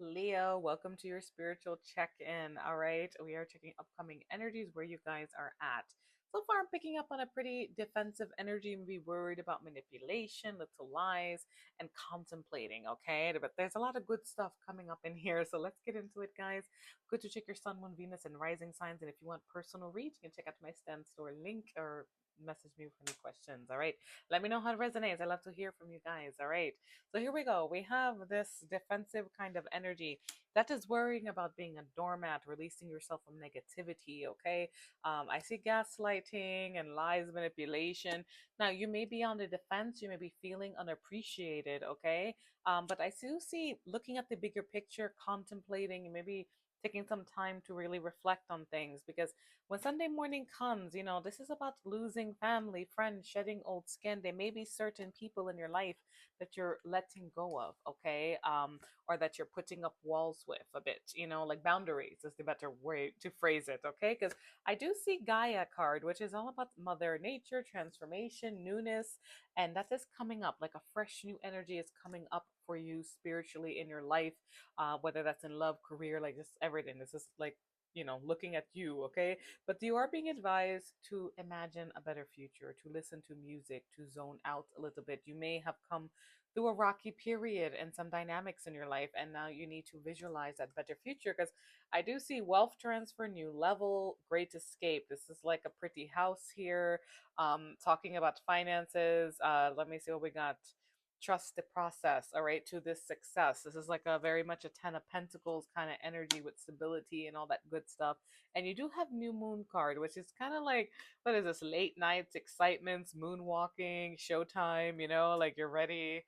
Leo, welcome to your spiritual check-in. All right, we are checking upcoming energies where you guys are at. So far, I'm picking up on a pretty defensive energy, maybe worried about manipulation, little lies, and contemplating. Okay, but there's a lot of good stuff coming up in here, so let's get into it, guys. Good to check your Sun, Moon, Venus, and rising signs. And if you want personal read, you can check out my Stan Store link or message me for any questions. All right, let me know how it resonates. I love to hear from you guys. All right. So here we go. We have this defensive kind of energy that is worrying about being a doormat, releasing yourself from negativity. Okay. I see gaslighting and lies, manipulation. Now, you may be on the defense, you may be feeling unappreciated. Okay. But I do see looking at the bigger picture, contemplating, maybe taking some time to really reflect on things because when Sunday morning comes, this is about losing family, friends, shedding old skin. There may be certain people in your life that you're letting go of, okay? Or that you're putting up walls with a bit, like boundaries is the better way to phrase it, okay? Because I do see Gaia card, which is all about Mother Nature, transformation, newness, and that is coming up like a fresh new energy is coming up for you spiritually in your life, whether that's in love, career, like just everything. This is like looking at you, okay? But you are being advised to imagine a better future, to listen to music, to zone out a little bit. You may have come through a rocky period and some dynamics in your life, and now you need to visualize that better future because I do see wealth transfer, new level, great escape. This is like a pretty house here. Talking about finances. Let me see what we got. Trust the process, all right, to this success. This is like a very much a 10 of Pentacles kind of energy with stability and all that good stuff. And you do have new moon card, which is kind of like, what is this, late nights, excitements, moonwalking, showtime, like you're ready.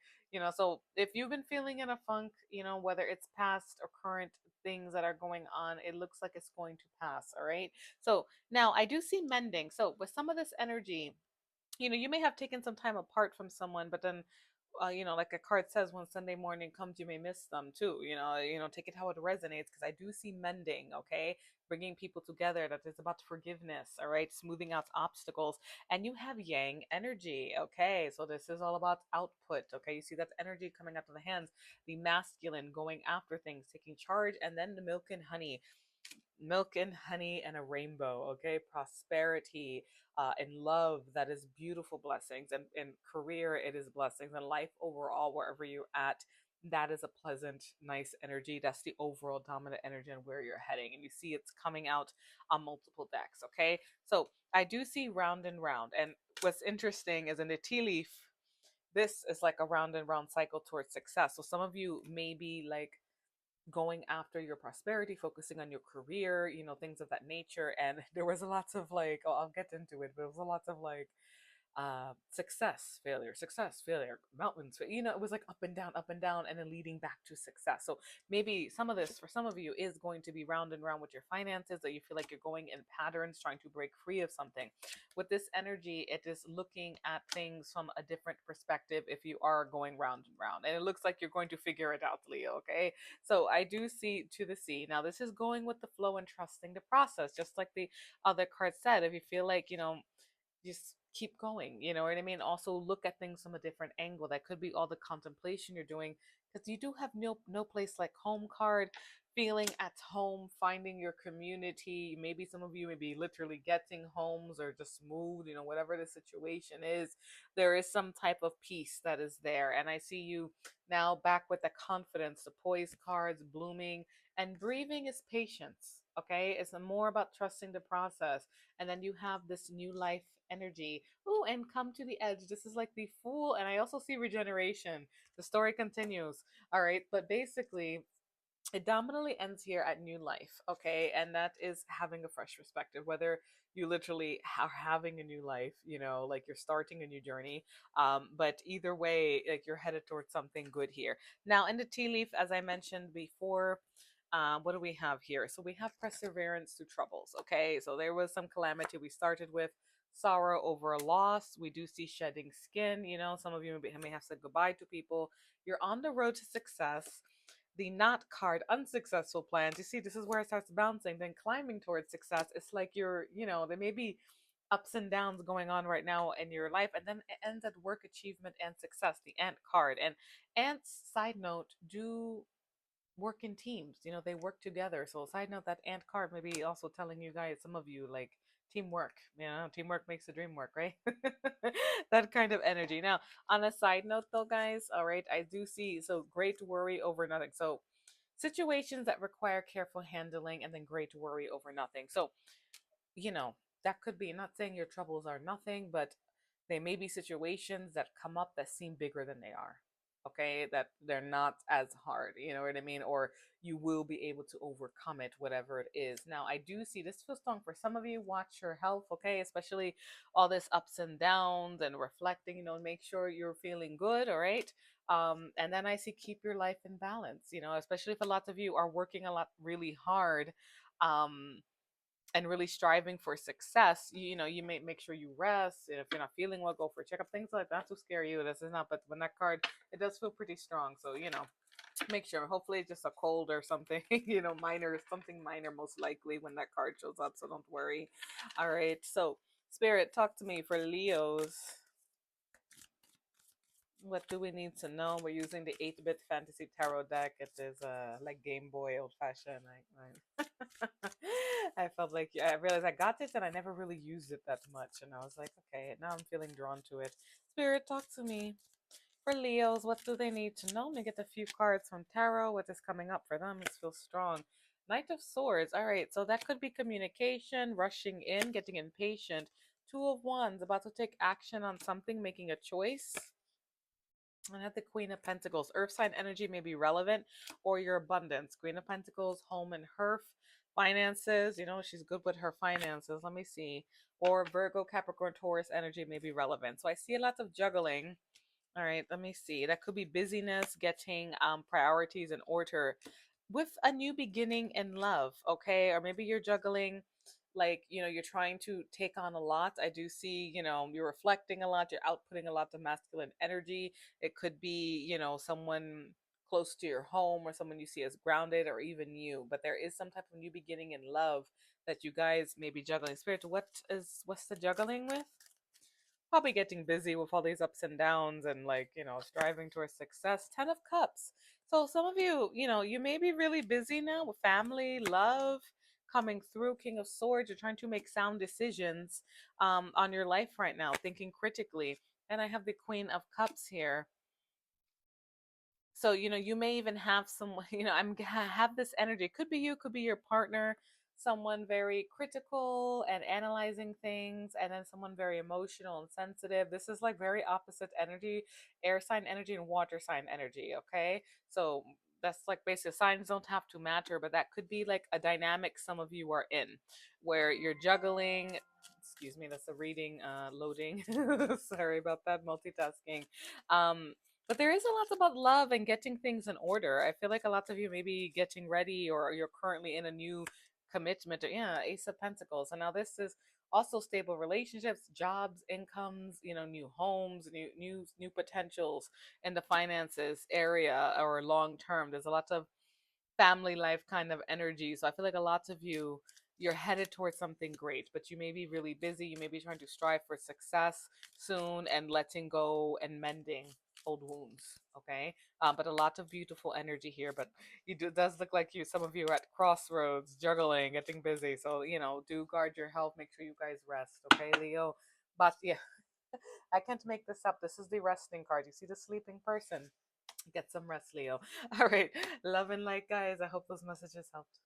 So if you've been feeling in a funk, whether it's past or current things that are going on, it looks like it's going to pass, all right? So now I do see mending. So with some of this energy, you may have taken some time apart from someone, but then like a card says, when Sunday morning comes, you may miss them too. Take it how it resonates because I do see mending, okay? Bringing people together, that is about forgiveness, all right? Smoothing out obstacles. And you have yang energy, okay? So this is all about output, okay? You see that energy coming out of the hands, the masculine going after things, taking charge, and then the milk and honey and a rainbow, okay? Prosperity, in love, that is beautiful blessings, and in career it is blessings, and life overall, wherever you're at, that is a pleasant, nice energy. That's the overall dominant energy and where you're heading, and you see it's coming out on multiple decks, okay? So I do see round and round, and what's interesting is in the tea leaf, this is like a round and round cycle towards success. So some of you may be like going after your prosperity, focusing on your career, things of that nature. And there was a lots of like, oh, I'll get into it, but it was a lot of like success, failure, mountains, it was like up and down, and then leading back to success. So maybe some of this for some of you is going to be round and round with your finances, that you feel like you're going in patterns, trying to break free of something. With this energy, it is looking at things from a different perspective if you are going round and round, and it looks like you're going to figure it out, Leo, okay? So I do see to the sea. Now this is going with the flow and trusting the process, just like the other card said. If you feel like, just keep going, you know what I mean? Also look at things from a different angle. That could be all the contemplation you're doing, because you do have no place like home card, feeling at home, finding your community. Maybe some of you may be literally getting homes or just moved, whatever the situation is. There is some type of peace that is there, and I see you now back with the confidence, the poise cards, blooming, and grieving is patience, okay? It's more about trusting the process. And then you have this new life energy. Oh, and come to the edge. This is like the Fool, and I also see regeneration. The story continues. All right, but basically it dominantly ends here at new life, okay? And that is having a fresh perspective, whether you literally are having a new life, like you're starting a new journey. But either way, like you're headed towards something good here. Now in the tea leaf, as I mentioned before, what do we have here? So we have perseverance through troubles, okay? So there was some calamity. We started with sorrow over a loss. We do see shedding skin. Some of you may have said goodbye to people. You're on the road to success. The not card, unsuccessful plans. You see, this is where it starts bouncing, then climbing towards success. It's like there may be ups and downs going on right now in your life, and then it ends at work achievement and success, the ant card. And ants, side note, do work in teams. They work together. So side note, that ant card maybe also telling you guys, some of you, like teamwork. Teamwork makes the dream work, right? That kind of energy. Now, on a side note though, guys, all right, I do see, so great worry over nothing. So situations that require careful handling, and then great worry over nothing. So you know, that could be, not saying your troubles are nothing, but there may be situations that come up that seem bigger than they are. Okay, that they're not as hard, you know what I mean? Or you will be able to overcome it, whatever it is. Now, I do see this feels strong for some of you. Watch your health, okay? Especially all this ups and downs and reflecting, make sure you're feeling good, all right? And then I see keep your life in balance, especially if a lot of you are working a lot really hard. And really striving for success, you may make sure you rest. And if you're not feeling well, go for a checkup, things like that to scare you. This is not, but when that card, it does feel pretty strong. So, make sure, hopefully it's just a cold or something, minor, something minor, most likely when that card shows up. So don't worry. All right. So, Spirit, talk to me for Leos. What do we need to know? We're using the 8-bit fantasy tarot deck. It is like Game Boy old fashioned. I felt like, I realized I got this and I never really used it that much. And I was like, okay, now I'm feeling drawn to it. Spirit, talk to me. For Leos, what do they need to know? Let me get a few cards from tarot. What is coming up for them? This feels strong. Knight of Swords. All right, so that could be communication, rushing in, getting impatient. Two of Wands, about to take action on something, making a choice. I have the Queen of Pentacles. Earth sign energy may be relevant, or your abundance. Queen of Pentacles, home and hearth. Finances, she's good with her finances. Let me see. Or Virgo, Capricorn, Taurus energy may be relevant. So I see a lot of juggling. All right, let me see. That could be busyness, getting priorities in order with a new beginning in love, okay? Or maybe you're juggling, like, you're trying to take on a lot. I do see, you're reflecting a lot, you're outputting a lot of masculine energy. It could be, someone close to your home, or someone you see as grounded, or even you. But there is some type of new beginning in love that you guys may be juggling. Spirit, what's the juggling with? Probably getting busy with all these ups and downs, and, like, striving towards success. 10 of Cups. So some of you, you may be really busy now with family, love coming through. King of Swords, you're trying to make sound decisions on your life right now, thinking critically. And I have the Queen of Cups here. So, you may even have someone, have this energy. It could be you, could be your partner, someone very critical and analyzing things, and then someone very emotional and sensitive. This is like very opposite energy, air sign energy and water sign energy, okay? So that's like basically, signs don't have to matter, but that could be like a dynamic some of you are in, where you're juggling. Excuse me, that's a reading loading. Sorry about that, multitasking. But there is a lot about love and getting things in order. I feel like a lot of you may be getting ready, or you're currently in a new commitment. Or, yeah, Ace of Pentacles. And now this is also stable relationships, jobs, incomes, new homes, new potentials in the finances area, or long term. There's a lot of family life kind of energy. So I feel like a lot of you, you're headed towards something great, but you may be really busy. You may be trying to strive for success soon, and letting go and mending old wounds. Okay. But a lot of beautiful energy here. But it does look like some of you are at crossroads, juggling, getting busy. So, do guard your health. Make sure you guys rest. Okay, Leo. But yeah, I can't make this up. This is the resting card. You see the sleeping person? Get some rest, Leo. All right. Love and light, guys. I hope those messages helped.